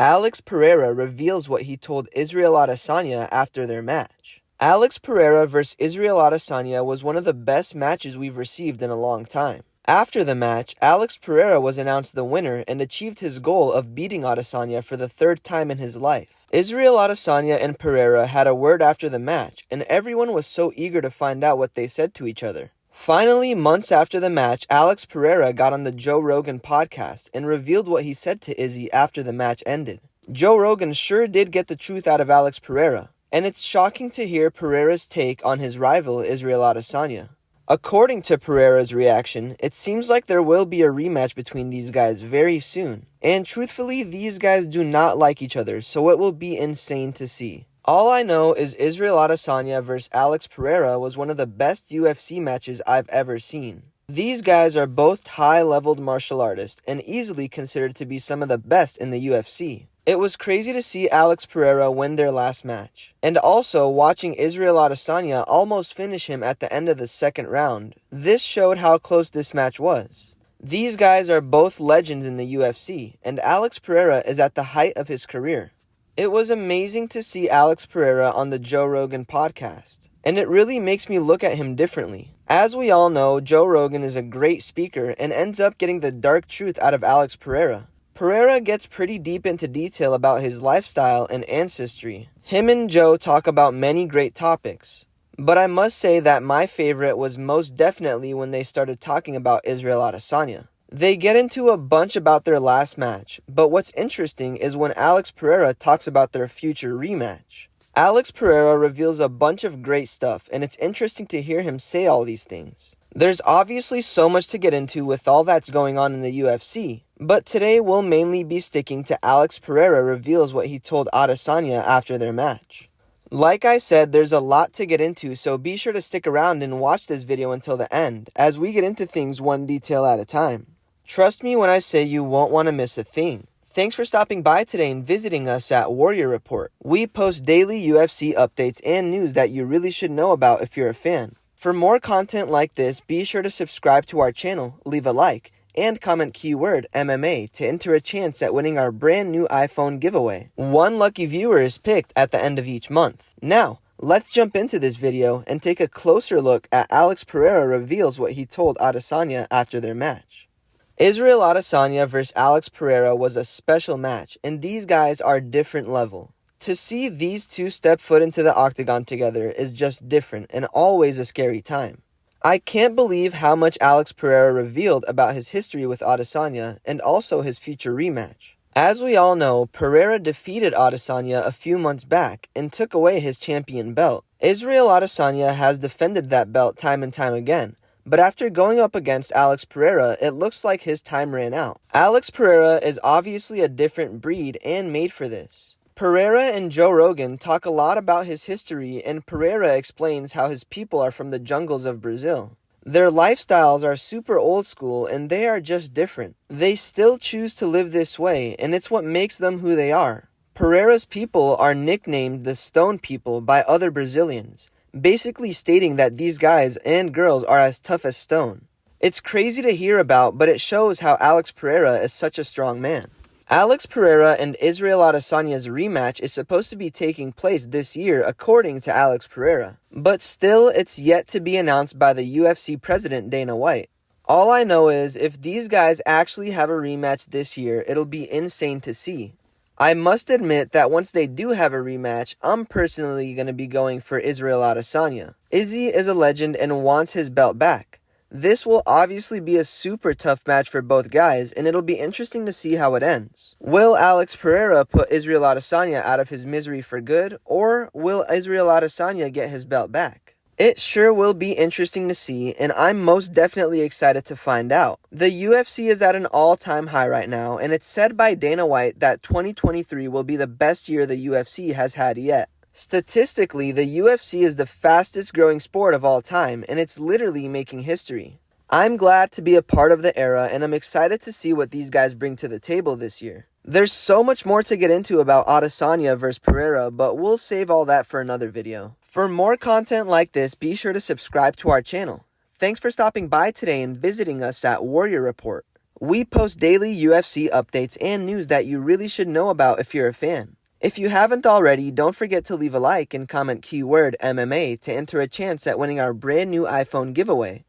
Alex Pereira reveals what he told Israel Adesanya after their match. Alex Pereira vs. Israel Adesanya was one of the best matches we've received in a long time. After the match, Alex Pereira was announced the winner and achieved his goal of beating Adesanya for the third time in his life. Israel Adesanya and Pereira had a word after the match, and everyone was so eager to find out what they said to each other. Finally, months after the match, Alex Pereira got on the Joe Rogan podcast and revealed what he said to Izzy after the match ended. Joe Rogan sure did get the truth out of Alex Pereira, and it's shocking to hear Pereira's take on his rival Israel Adesanya. According to Pereira's reaction, it seems like there will be a rematch between these guys very soon. And truthfully, these guys do not like each other, so it will be insane to see. All I know is Israel Adesanya vs. Alex Pereira was one of the best UFC matches I've ever seen. These guys are both high-leveled martial artists and easily considered to be some of the best in the UFC. It was crazy to see Alex Pereira win their last match, and also watching Israel Adesanya almost finish him at the end of the second round. This showed how close this match was. These guys are both legends in the UFC, and Alex Pereira is at the height of his career. It was amazing to see Alex Pereira on the Joe Rogan podcast, and it really makes me look at him differently. As we all know, Joe Rogan is a great speaker and ends up getting the dark truth out of Alex Pereira. Pereira gets pretty deep into detail about his lifestyle and ancestry. Him and Joe talk about many great topics, but I must say that my favorite was most definitely when they started talking about Israel Adesanya. They get into a bunch about their last match, but what's interesting is when Alex Pereira talks about their future rematch. Alex Pereira reveals a bunch of great stuff, and it's interesting to hear him say all these things. There's obviously so much to get into with all that's going on in the UFC, but today we'll mainly be sticking to Alex Pereira reveals what he told Adesanya after their match. Like I said, there's a lot to get into, so be sure to stick around and watch this video until the end, as we get into things one detail at a time. Trust me when I say you won't want to miss a thing. Thanks for stopping by today and visiting us at Warrior Report. We post daily UFC updates and news that you really should know about if you're a fan. For more content like this, be sure to subscribe to our channel, leave a like, and comment keyword MMA to enter a chance at winning our brand new iPhone giveaway. One lucky viewer is picked at the end of each month. Now, let's jump into this video and take a closer look at Alex Pereira reveals what he told Adesanya after their match. Israel Adesanya vs. Alex Pereira was a special match, and these guys are different level. To see these two step foot into the octagon together is just different and always a scary time. I can't believe how much Alex Pereira revealed about his history with Adesanya and also his future rematch. As we all know, Pereira defeated Adesanya a few months back and took away his champion belt. Israel Adesanya has defended that belt time and time again, but after going up against Alex Pereira, it looks like his time ran out. Alex Pereira is obviously a different breed and made for this. Pereira and Joe Rogan talk a lot about his history, and Pereira explains how his people are from the jungles of Brazil. Their lifestyles are super old school and they are just different. They still choose to live this way, and it's what makes them who they are. Pereira's people are nicknamed the Stone People by other Brazilians, basically stating that these guys and girls are as tough as stone. It's crazy to hear about, but it shows how Alex Pereira is such a strong man. Alex Pereira and Israel Adesanya's rematch is supposed to be taking place this year according to Alex Pereira, but still it's yet to be announced by the UFC president Dana White. All I know is if these guys actually have a rematch this year, it'll be insane to see. I must admit that once they do have a rematch, I'm personally going to be going for Israel Adesanya. Izzy is a legend and wants his belt back. This will obviously be a super tough match for both guys, and it'll be interesting to see how it ends. Will Alex Pereira put Israel Adesanya out of his misery for good, or will Israel Adesanya get his belt back? It sure will be interesting to see, and I'm most definitely excited to find out. The UFC is at an all-time high right now, and it's said by Dana White that 2023 will be the best year the UFC has had yet. Statistically, the UFC is the fastest growing sport of all time, and it's literally making history. I'm glad to be a part of the era, and I'm excited to see what these guys bring to the table this year. There's so much more to get into about Adesanya vs. Pereira, but we'll save all that for another video. For more content like this, be sure to subscribe to our channel. Thanks for stopping by today and visiting us at Warrior Report. We post daily UFC updates and news that you really should know about if you're a fan. If you haven't already, don't forget to leave a like and comment keyword MMA to enter a chance at winning our brand new iPhone giveaway.